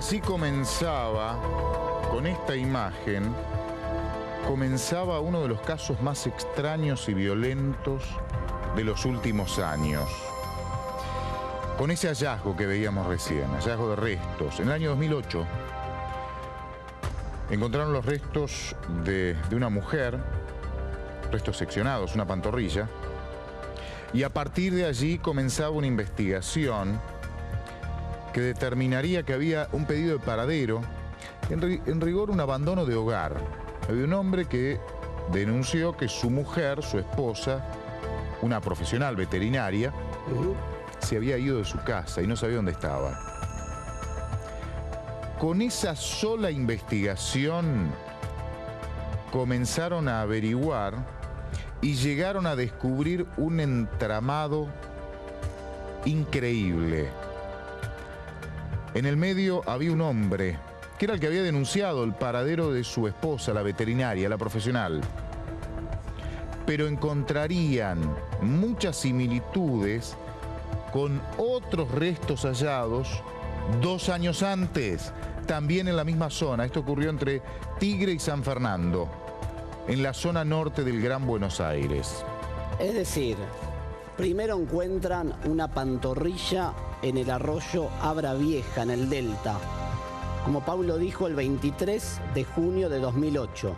Así comenzaba, con esta imagen, comenzaba uno de los casos más extraños y violentos de los últimos años. Con ese hallazgo que veíamos recién, hallazgo de restos. En el año 2008 encontraron los restos de una mujer, restos seccionados, una pantorrilla, y a partir de allí comenzaba una investigación que determinaría que había un pedido de paradero, en rigor un abandono de hogar. Había un hombre que denunció que su mujer, su esposa, una profesional veterinaria, se había ido de su casa y no sabía dónde estaba. Con esa sola investigación comenzaron a averiguar y llegaron a descubrir un entramado increíble. En el medio había un hombre que era el que había denunciado el paradero de su esposa, la veterinaria, la profesional. Pero encontrarían muchas similitudes con otros restos hallados 2 años antes, también en la misma zona. Esto ocurrió entre Tigre y San Fernando, en la zona norte del Gran Buenos Aires. Es decir, primero encuentran una pantorrilla en el arroyo Abra Vieja, en el Delta, como Paulo dijo, el 23 de junio de 2008.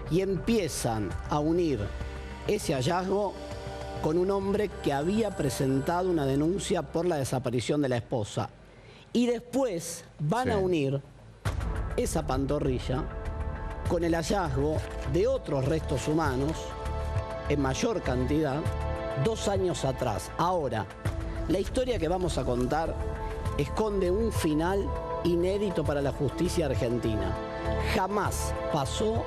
Y empiezan a unir ese hallazgo con un hombre que había presentado una denuncia por la desaparición de la esposa. Y después van a unir esa pantorrilla con el hallazgo de otros restos humanos en mayor cantidad 2 años atrás. Ahora, la historia que vamos a contar esconde un final inédito para la justicia argentina. Jamás pasó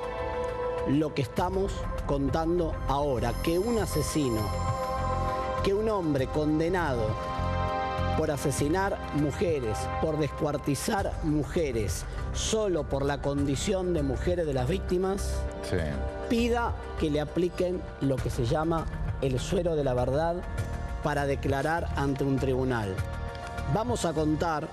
lo que estamos contando ahora, que un asesino, que un hombre condenado por asesinar mujeres, por descuartizar mujeres, solo por la condición de mujeres de las víctimas, pida que le apliquen lo que se llama el suero de la verdad para declarar ante un tribunal. Vamos a contar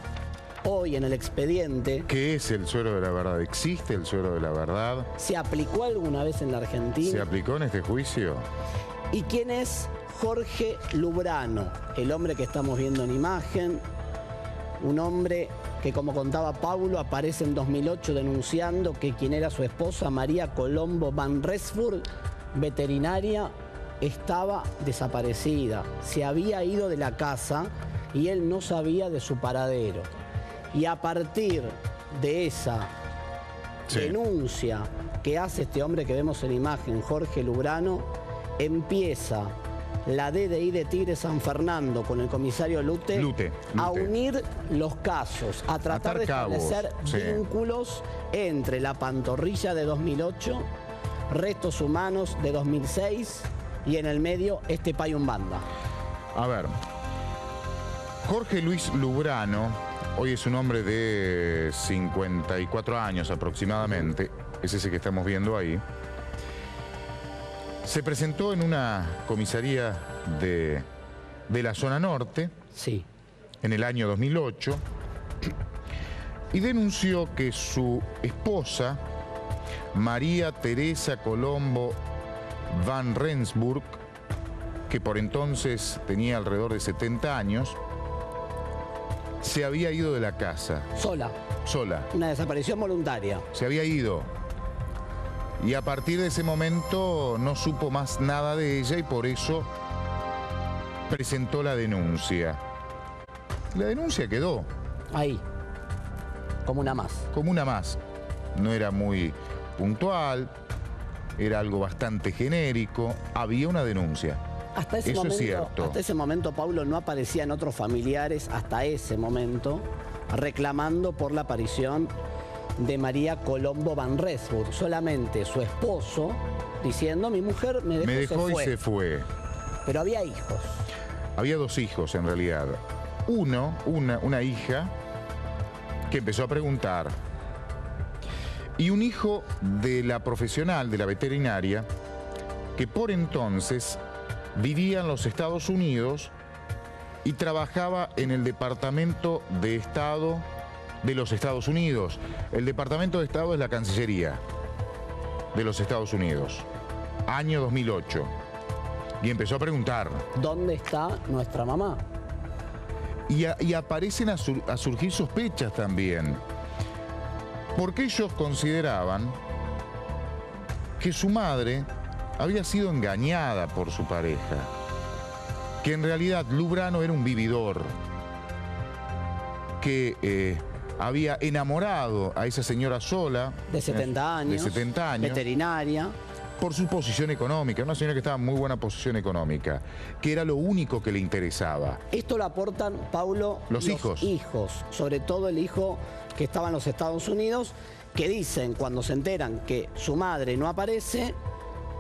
hoy en el expediente... ¿Qué es el suero de la verdad? ¿Existe el suero de la verdad? ¿Se aplicó alguna vez en la Argentina? ¿Se aplicó en este juicio? ¿Y quién es Jorge Lubrano? El hombre que estamos viendo en imagen, un hombre que, como contaba Paulo, aparece en 2008 denunciando que quien era su esposa, María Colombo Van Rensburg, veterinaria, estaba desaparecida. Se había ido de la casa y él no sabía de su paradero. Y a partir de esa denuncia que hace este hombre que vemos en imagen, Jorge Lubrano, empieza la DDI de Tigre San Fernando con el comisario Lute a unir los casos, a tratar de establecer vínculos entre la pantorrilla de 2008, restos humanos de 2006 y en el medio este Payumbanda. A ver, Jorge Luis Lubrano, hoy es un hombre de 54 años aproximadamente, es ese que estamos viendo ahí. Se presentó en una comisaría de la zona norte, en el año 2008, y denunció que su esposa, María Teresa Colombo Van Rensburg, que por entonces tenía alrededor de 70 años, se había ido de la casa. Sola. Una desaparición voluntaria. Se había ido. Y a partir de ese momento no supo más nada de ella y por eso presentó la denuncia. La denuncia quedó ahí, como una más. Como una más. No era muy puntual, era algo bastante genérico, había una denuncia. Hasta ese Eso momento, es cierto. Hasta ese momento, Paulo, no aparecían otros familiares, hasta ese momento, reclamando por la aparición de María Colombo Van Rensburg. Solamente su esposo diciendo, mi mujer me dejó y se fue. Pero había hijos. Había 2 hijos en realidad. Una hija que empezó a preguntar. Y un hijo de la profesional, de la veterinaria, que por entonces vivía en los Estados Unidos y trabajaba en el Departamento de Estado de los Estados Unidos. El Departamento de Estado es la Cancillería de los Estados Unidos. Año 2008. Y empezó a preguntar. ¿Dónde está nuestra mamá? Y aparecen a surgir sospechas también. Porque ellos consideraban que su madre había sido engañada por su pareja. Que en realidad Lubrano era un vividor. Que había enamorado a esa señora sola. De 70 años. De 70 años. Veterinaria. Por su posición económica, una señora que estaba en muy buena posición económica, que era lo único que le interesaba. Esto lo aportan, Paulo, los hijos, sobre todo el hijo que estaba en los Estados Unidos, que dicen cuando se enteran que su madre no aparece,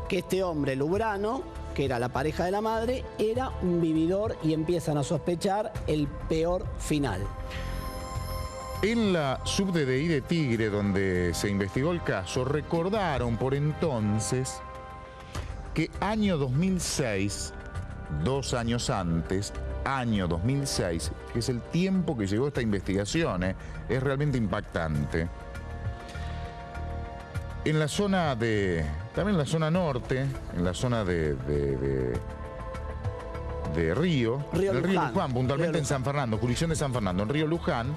que este hombre Lubrano, que era la pareja de la madre, era un vividor y empiezan a sospechar el peor final. En la subDDI de Tigre, donde se investigó el caso, recordaron por entonces que año 2006, 2 años antes, año 2006, que es el tiempo que llegó esta investigación, es realmente impactante. En la zona también en la zona norte, en la zona de Río Luján, puntualmente en San Fernando, jurisdicción de San Fernando, en Río Luján,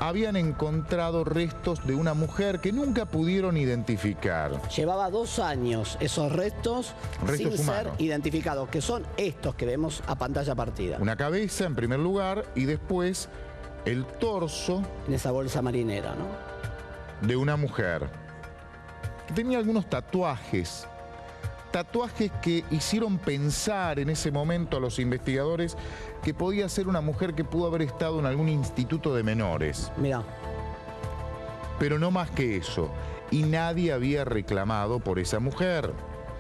habían encontrado restos de una mujer que nunca pudieron identificar. Llevaba 2 años esos restos sin humanos, ser identificados, que son estos que vemos a pantalla partida. Una cabeza en primer lugar y después el torso. En esa bolsa marinera, ¿no? De una mujer que tenía algunos tatuajes. Tatuajes que hicieron pensar en ese momento a los investigadores que podía ser una mujer que pudo haber estado en algún instituto de menores. Mirá. Pero no más que eso. Y nadie había reclamado por esa mujer.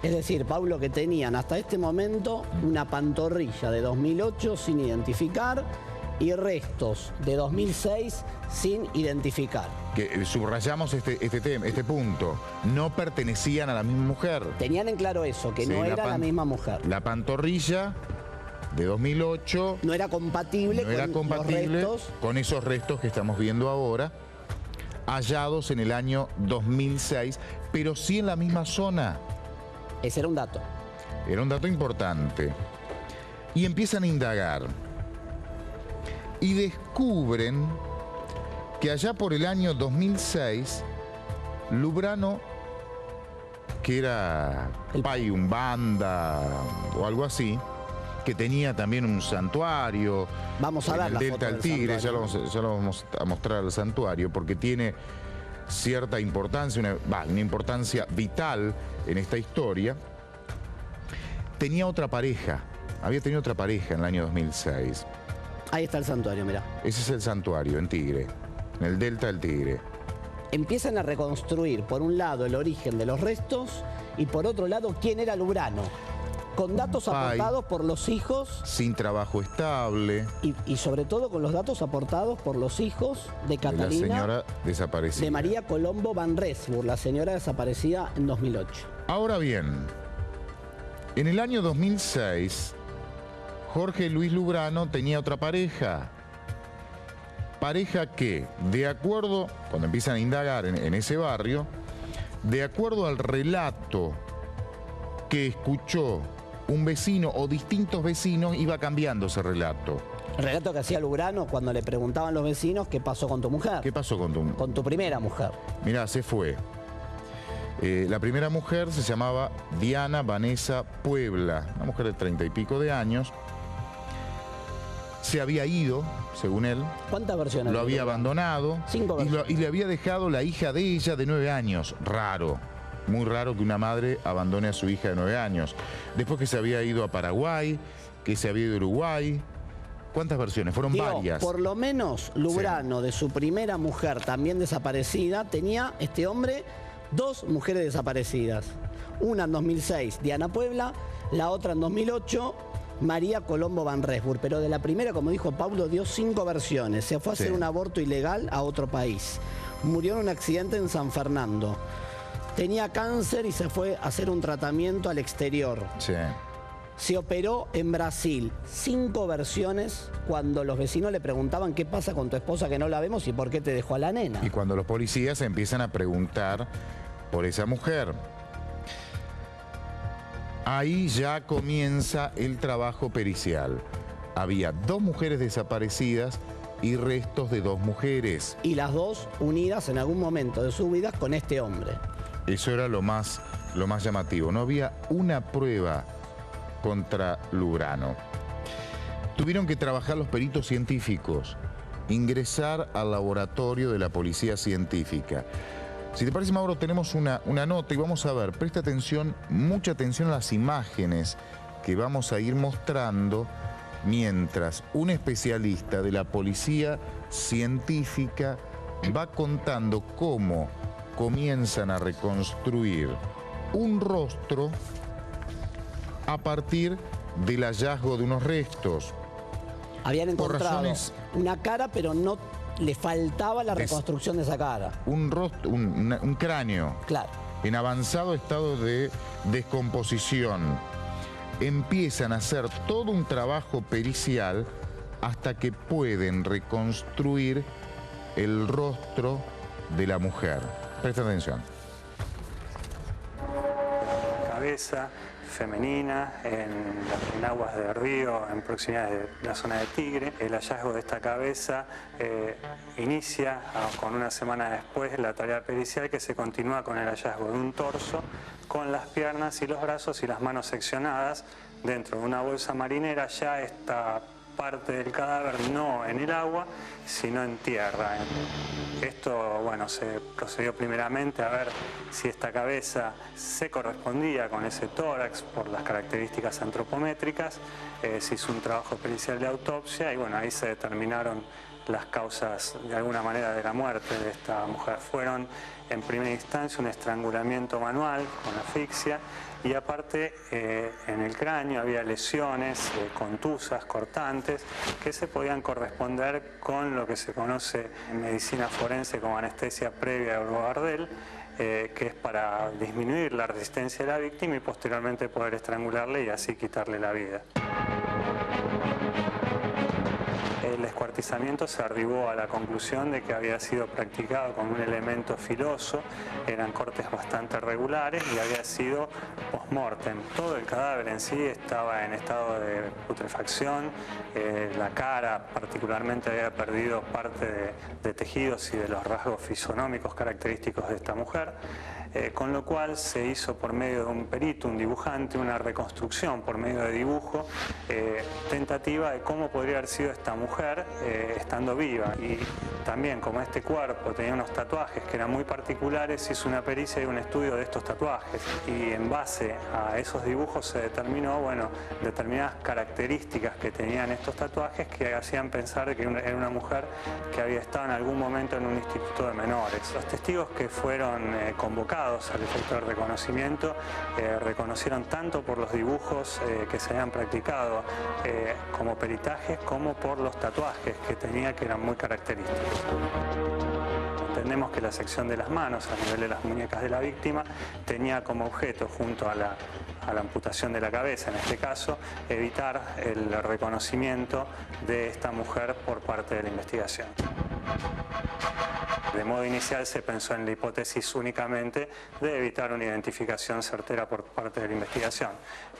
Es decir, Paulo, que tenían hasta este momento una pantorrilla de 2008 sin identificar y restos de 2006 sin identificar. Que subrayamos este punto. No pertenecían a la misma mujer. Tenían en claro eso, que sí, no era la misma mujer. La pantorrilla de 2008 no era compatible, los restos, con esos restos que estamos viendo ahora, hallados en el año 2006, pero sí en la misma zona. Ese era un dato. Era un dato importante. Y empiezan a indagar. Y descubren que allá por el año 2006, Lubrano, que era pai umbanda o algo así, que tenía también un santuario. Vamos a ver en el Delta del Tigre, ya lo vamos a mostrar al santuario, porque tiene cierta importancia, una importancia vital en esta historia. Tenía otra pareja, había tenido otra pareja en el año 2006. Ahí está el santuario, mirá. Ese es el santuario en Tigre, en el Delta del Tigre. Empiezan a reconstruir, por un lado, el origen de los restos y por otro lado, quién era Lubrano. Con datos aportados por los hijos. Sin trabajo estable. Y sobre todo con los datos aportados por los hijos de Catalina. De la señora desaparecida. De María Colombo Van Resburg, la señora desaparecida en 2008. Ahora bien, en el año 2006, Jorge Luis Lubrano tenía otra pareja. Pareja que, de acuerdo, cuando empiezan a indagar en ese barrio, de acuerdo al relato que escuchó un vecino o distintos vecinos, iba cambiando ese relato. El relato que hacía Lubrano cuando le preguntaban los vecinos qué pasó con tu mujer. ¿Qué pasó con tu...? Con tu primera mujer. Mirá, se fue. La primera mujer se llamaba Diana Vanessa Puebla, una mujer de 30 y pico de años. Se había ido, según él. ¿Cuántas versiones? Lo había abandonado. 5 versiones. Y le había dejado la hija de ella de 9 años. Raro. Muy raro que una madre abandone a su hija de 9 años. Después que se había ido a Paraguay, que se había ido a Uruguay. ¿Cuántas versiones? Fueron varias. Por lo menos Lubrano, sí, de su primera mujer también desaparecida, tenía este hombre 2 mujeres desaparecidas. Una en 2006, Diana Puebla, la otra en 2008, María Colombo Van Resburg. Pero de la primera, como dijo Paulo, dio 5 versiones. Se fue a hacer un aborto ilegal a otro país. Murió en un accidente en San Fernando. Tenía cáncer y se fue a hacer un tratamiento al exterior. Sí. Se operó en Brasil. 5 versiones cuando los vecinos le preguntaban qué pasa con tu esposa que no la vemos y por qué te dejó a la nena. Y cuando los policías empiezan a preguntar por esa mujer. Ahí ya comienza el trabajo pericial. Había 2 mujeres desaparecidas y restos de 2 mujeres. Y las 2 unidas en algún momento de su vida con este hombre. Eso era lo más llamativo. No había una prueba contra Lugrano. Tuvieron que trabajar los peritos científicos, ingresar al laboratorio de la policía científica. Si te parece, Mauro, tenemos una nota y vamos a ver, presta atención, mucha atención a las imágenes que vamos a ir mostrando mientras un especialista de la policía científica va contando cómo comienzan a reconstruir un rostro a partir del hallazgo de unos restos. Habían encontrado una cara, pero no le faltaba la reconstrucción de esa cara. Un rostro, un cráneo. Claro. En avanzado estado de descomposición. Empiezan a hacer todo un trabajo pericial hasta que pueden reconstruir el rostro de la mujer. Presta atención. Cabeza femenina en aguas de río, en proximidad de la zona de Tigre. El hallazgo de esta cabeza inicia con una semana después la tarea pericial, que se continúa con el hallazgo de un torso con las piernas y los brazos y las manos seccionadas dentro de una bolsa marinera. Ya esta parte del cadáver no en el agua, sino en tierra. Esto, bueno, se procedió primeramente a ver si esta cabeza se correspondía con ese tórax por las características antropométricas. Se hizo un trabajo pericial de autopsia y, bueno, ahí se determinaron las causas de alguna manera de la muerte de esta mujer. Fueron en primera instancia un estrangulamiento manual con asfixia y aparte en el cráneo había lesiones contusas, cortantes, que se podían corresponder con lo que se conoce en medicina forense como anestesia previa a Gardel, que es para disminuir la resistencia de la víctima y posteriormente poder estrangularle y así quitarle la vida. El descuartizamiento se arribó a la conclusión de que había sido practicado con un elemento filoso, eran cortes bastante regulares y había sido post-mortem. Todo el cadáver en sí estaba en estado de putrefacción, la cara particularmente había perdido parte de tejidos y de los rasgos fisonómicos característicos de esta mujer. Con lo cual se hizo por medio de un perito, un dibujante, una reconstrucción por medio de dibujo tentativa de cómo podría haber sido esta mujer estando viva. Y también, como este cuerpo tenía unos tatuajes que eran muy particulares, hizo una pericia y un estudio de estos tatuajes. Y en base a esos dibujos se determinó, bueno, determinadas características que tenían estos tatuajes que hacían pensar que era una mujer que había estado en algún momento en un instituto de menores. Los testigos que fueron convocados al efecto del reconocimiento reconocieron tanto por los dibujos que se habían practicado como peritajes como por los tatuajes que tenía, que eran muy característicos. Entendemos que la sección de las manos a nivel de las muñecas de la víctima tenía como objeto, junto a la amputación de la cabeza en este caso, evitar el reconocimiento de esta mujer por parte de la investigación. De modo inicial se pensó en la hipótesis únicamente de evitar una identificación certera por parte de la investigación.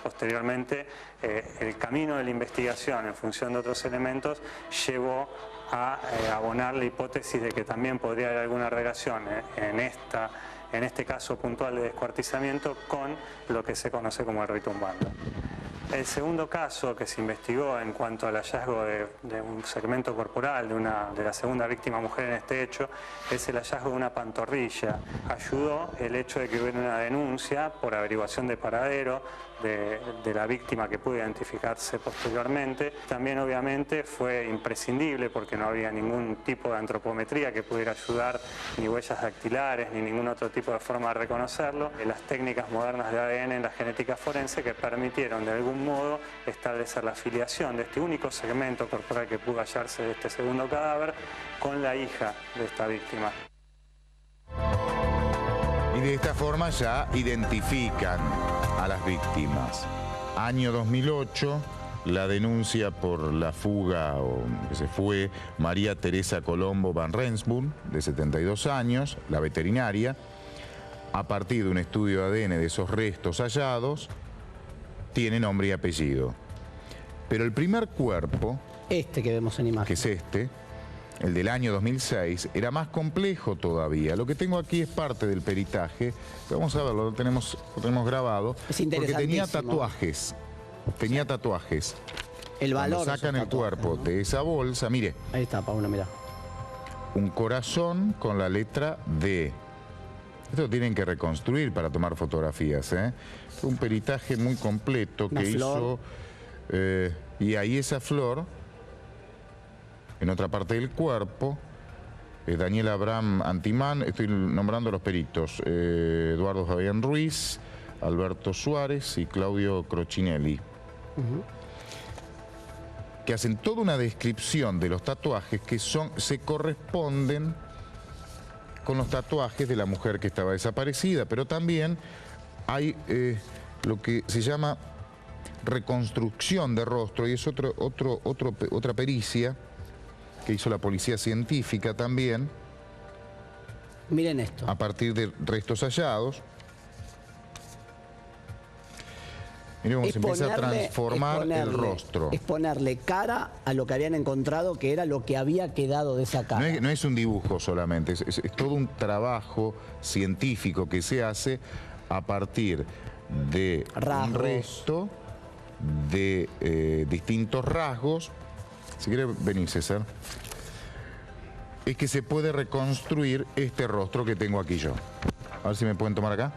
Posteriormente, el camino de la investigación en función de otros elementos llevó a abonar la hipótesis de que también podría haber alguna relación en este caso puntual de descuartizamiento con lo que se conoce como el rito umbanda. El segundo caso que se investigó en cuanto al hallazgo de un segmento corporal de la segunda víctima mujer en este hecho es el hallazgo de una pantorrilla. Ayudó el hecho de que hubiera una denuncia por averiguación de paradero de la víctima que pudo identificarse posteriormente. También obviamente fue imprescindible porque no había ningún tipo de antropometría que pudiera ayudar, ni huellas dactilares, ni ningún otro tipo de forma de reconocerlo. Las técnicas modernas de ADN en la genética forense que permitieron de algún modo establecer la filiación de este único segmento corporal que pudo hallarse de este segundo cadáver con la hija de esta víctima. Y de esta forma ya identifican a las víctimas. Año 2008, la denuncia por la fuga, o que se fue, María Teresa Colombo Van Rensburg, de 72 años, la veterinaria. A partir de un estudio de ADN de esos restos hallados, tiene nombre y apellido. Pero el primer cuerpo, este que vemos en imagen, que es este, el del año 2006, era más complejo todavía. Lo que tengo aquí es parte del peritaje. Vamos a verlo, lo tenemos grabado. Es porque tenía interesantísimo. tatuajes. Tenía tatuajes. El valor. Cuando sacan el cuerpo, ¿no?, de esa bolsa, mire. Ahí está, Paulo, mira. Un corazón con la letra D. Esto lo tienen que reconstruir para tomar fotografías, ¿eh? Fue un peritaje muy completo Una que flor. hizo. Y ahí esa flor, en otra parte del cuerpo, Daniel Abraham Antimán, estoy nombrando los peritos, Eduardo Fabián Ruiz, Alberto Suárez y Claudio Crochinelli, que hacen toda una descripción de los tatuajes que se corresponden con los tatuajes de la mujer que estaba desaparecida, pero también hay lo que se llama reconstrucción de rostro, y es otra pericia que hizo la policía científica también. Miren esto. A partir de restos hallados. Miren cómo se empieza a transformar el rostro. Es ponerle cara a lo que habían encontrado, que era lo que había quedado de esa cara. No es un dibujo solamente, es todo un trabajo científico que se hace a partir de un resto de distintos rasgos. Si quiere venir, César. Es que se puede reconstruir este rostro que tengo aquí yo. A ver si me pueden tomar acá.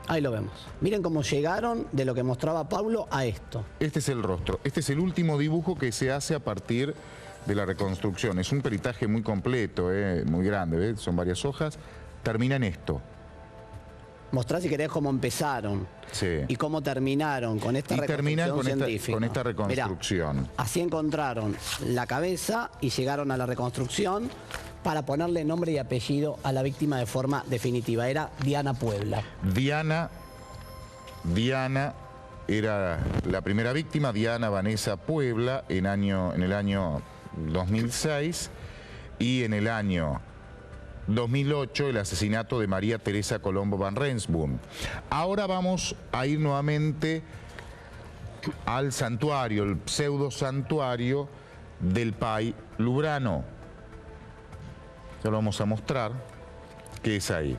Ahí lo vemos. Miren cómo llegaron de lo que mostraba Paulo a esto. Este es el rostro. Este es el último dibujo que se hace a partir de la reconstrucción. Es un peritaje muy completo, muy grande, ¿ves? Son varias hojas. Termina en esto. Mostrá, si querés, cómo empezaron. Sí. Y cómo terminaron con esta reconstrucción científica. Con esta reconstrucción. Mirá, así encontraron la cabeza y llegaron a la reconstrucción para ponerle nombre y apellido a la víctima de forma definitiva. Era Diana Puebla. Diana era la primera víctima, Diana Vanessa Puebla, en el año 2006, y en el año 2008 el asesinato de María Teresa Colombo Van Rensburg. Ahora vamos a ir nuevamente al santuario, el pseudo santuario del Pai Lubrano. Ya lo vamos a mostrar, que es ahí.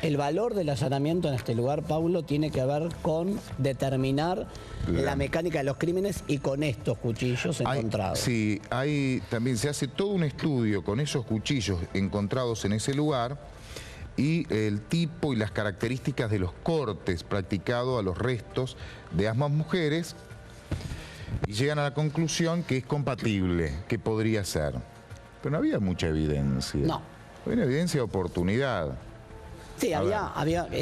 El valor del allanamiento en este lugar, Paulo, tiene que ver con determinar la mecánica de los crímenes y con estos cuchillos encontrados. Sí, también se hace todo un estudio con esos cuchillos encontrados en ese lugar y el tipo y las características de los cortes practicados a los restos de ambas mujeres, y llegan a la conclusión que es compatible, que podría ser. Pero no había mucha evidencia. No. Había una evidencia de oportunidad. Sí, había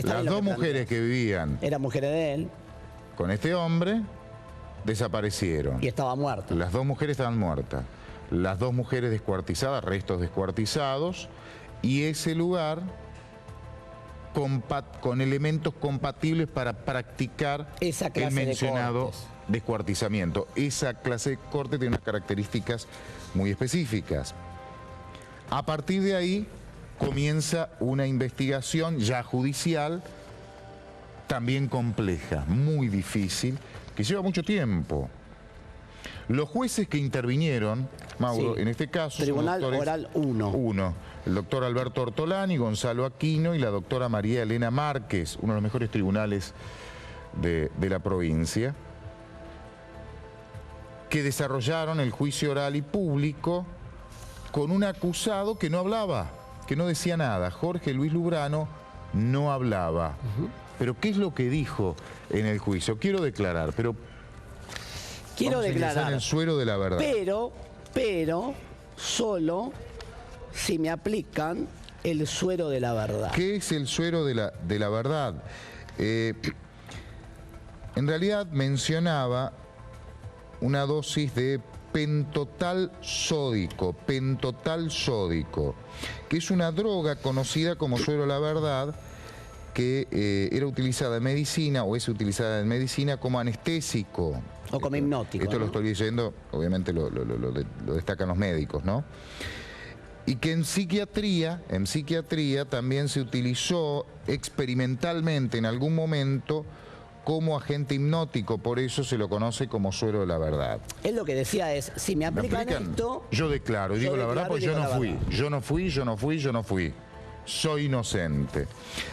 las dos mujeres que vivían eran mujeres de él con este hombre desaparecieron. y estaba muerta. Las dos mujeres estaban muertas. Las dos mujeres descuartizadas, restos descuartizados, y ese lugar con elementos compatibles para practicar esa clase el mencionado de cortes. descuartizamiento. Esa clase de corte tiene unas características muy específicas. A partir de ahí comienza una investigación ya judicial, también compleja, muy difícil, que lleva mucho tiempo. Los jueces que intervinieron, Mauro, Sí. en este caso... Tribunal son Oral 1. El doctor Alberto Ortolani, Gonzalo Aquino y la doctora María Elena Márquez, uno de los mejores tribunales de la provincia, que desarrollaron el juicio oral y público con un acusado que no hablaba, que no decía nada. Jorge Luis Lubrano no hablaba. Pero ¿qué es lo que dijo en el juicio? Quiero declarar, pero... Quiero vamos a ingresar declarar. en el suero de la verdad. Pero solo si me aplican el suero de la verdad. ¿Qué es el suero de la verdad? En realidad mencionaba una dosis de pentotal sódico, que es una droga conocida como suero de la verdad, que era utilizada en medicina o es utilizada en medicina como anestésico. O como hipnótico. Esto ¿no? lo estoy leyendo, obviamente lo destacan los médicos, ¿no? Y que en psiquiatría también se utilizó experimentalmente en algún momento como agente hipnótico, por eso se lo conoce como suero de la verdad. Él lo que decía es, si me aplican esto... Yo declaro, digo la verdad, porque yo no fui. Soy inocente.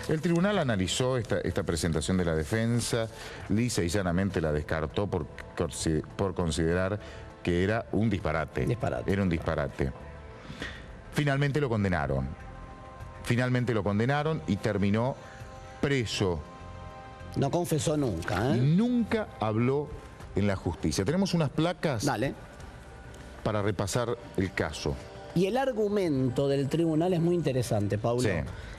El tribunal analizó esta presentación de la defensa, lisa y llanamente la descartó por considerar que era un disparate. Era un disparate. Finalmente lo condenaron. Y terminó preso. No confesó nunca, ¿eh? Nunca habló en la justicia. Tenemos unas placas para repasar el caso. Y el argumento del tribunal es muy interesante, Paulo. Sí,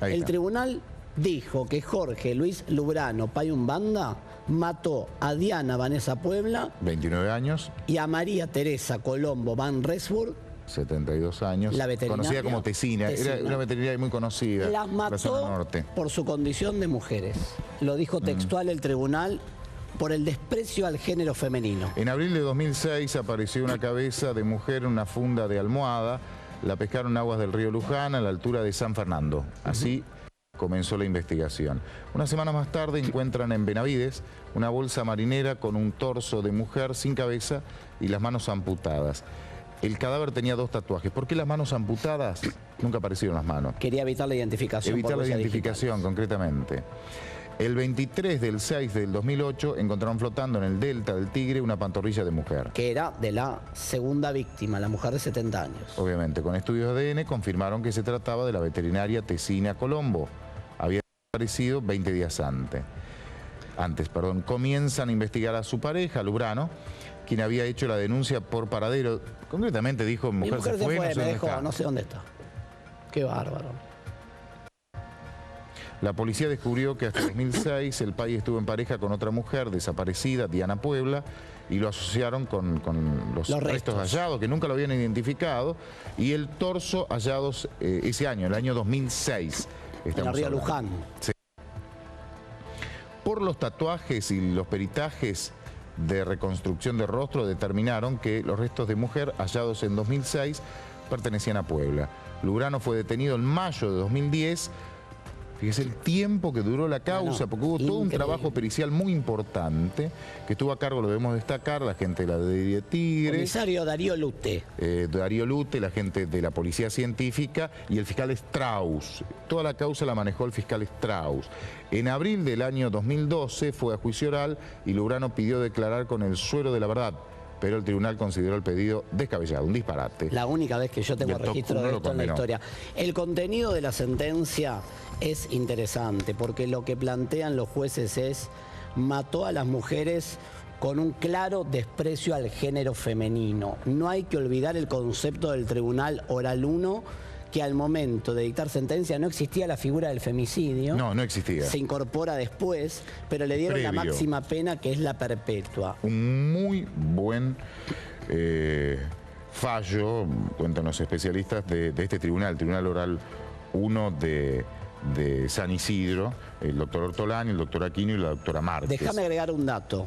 el tribunal dijo que Jorge Luis Lubrano Payumbanda mató a Diana Vanessa Puebla, 29 años, y a María Teresa Colombo Van Resburg, 72 años, la veterinaria, conocida como Tesina. Era una veterinaria muy conocida. Las mató la zona norte. Por su condición de mujeres. Lo dijo textual el tribunal, por el desprecio al género femenino. En abril de 2006 apareció una cabeza de mujer en una funda de almohada. La pescaron en aguas del río Luján a la altura de San Fernando. Así comenzó la investigación. Una semana más tarde encuentran en Benavides una bolsa marinera con un torso de mujer sin cabeza y las manos amputadas. El cadáver tenía 2 tatuajes. ¿Por qué las manos amputadas? Nunca aparecieron las manos. Quería evitar la identificación. Evitar la identificación, concretamente. El 23 del 6 del 2008 encontraron flotando en el delta del Tigre una pantorrilla de mujer. Que era de la segunda víctima, la mujer de 70 años. Obviamente, con estudios de ADN confirmaron que se trataba de la veterinaria Tesina Colombo. Había desaparecido 20 días antes. Comienzan a investigar a su pareja, Lubrano, quien había hecho la denuncia por paradero. Concretamente dijo, Mi mujer se fue, no sé dónde está. Qué bárbaro. La policía descubrió que hasta 2006 el país estuvo en pareja con otra mujer desaparecida, Diana Puebla, y lo asociaron con los restos hallados, que nunca lo habían identificado, y el torso hallados ese año, el año 2006. En el río Luján. Sí. Por los tatuajes y los peritajes de reconstrucción de rostro determinaron que los restos de mujer hallados en 2006 pertenecían a Puebla. Lubrano fue detenido en mayo de 2010. Fíjese el tiempo que duró la causa, porque hubo todo un trabajo pericial muy importante que estuvo a cargo, lo debemos destacar, la gente de la de Tigre. Comisario Darío Lute. Darío Lute, la gente de la Policía Científica y el fiscal Strauss. Toda la causa la manejó el fiscal Strauss. En abril del año 2012 fue a juicio oral y Lubrano pidió declarar con el suero de la verdad, pero el tribunal consideró el pedido descabellado, un disparate. La única vez que yo tengo registro de esto en la historia. El contenido de la sentencia es interesante, porque lo que plantean los jueces es: mató a las mujeres con un claro desprecio al género femenino. No hay que olvidar el concepto del Tribunal Oral 1, que al momento de dictar sentencia no existía la figura del femicidio. No existía. Se incorpora después, pero le dieron la máxima pena, que es la perpetua. Un muy buen fallo, cuentan los especialistas, de este tribunal, Tribunal Oral 1 de San Isidro, el doctor Ortolani, el doctor Aquino y la doctora Márquez. Déjame agregar un dato.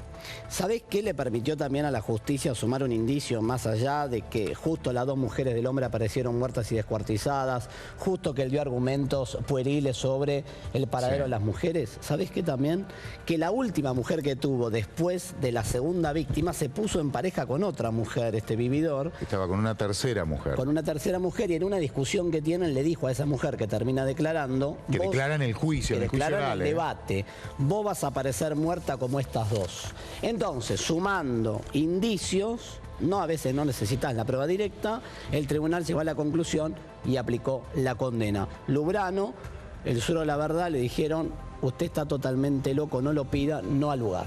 ¿Sabés qué le permitió también a la justicia sumar un indicio, más allá de que justo las 2 mujeres del hombre aparecieron muertas y descuartizadas, justo que él dio argumentos pueriles sobre el paradero de las mujeres? ¿Sabés qué también? Que la última mujer que tuvo después de la segunda víctima se puso en pareja con otra mujer, este vividor. Estaba con una tercera mujer. Con una tercera mujer, y en una discusión que tienen le dijo a esa mujer que termina declarando... Que declara en el juicio, el debate, vos vas a aparecer muerta como estas 2. Entonces, sumando indicios, a veces no necesitas la prueba directa, el tribunal llegó a la conclusión y aplicó la condena. Lubrano, el suero de la verdad, le dijeron: usted está totalmente loco, no lo pida, no al lugar.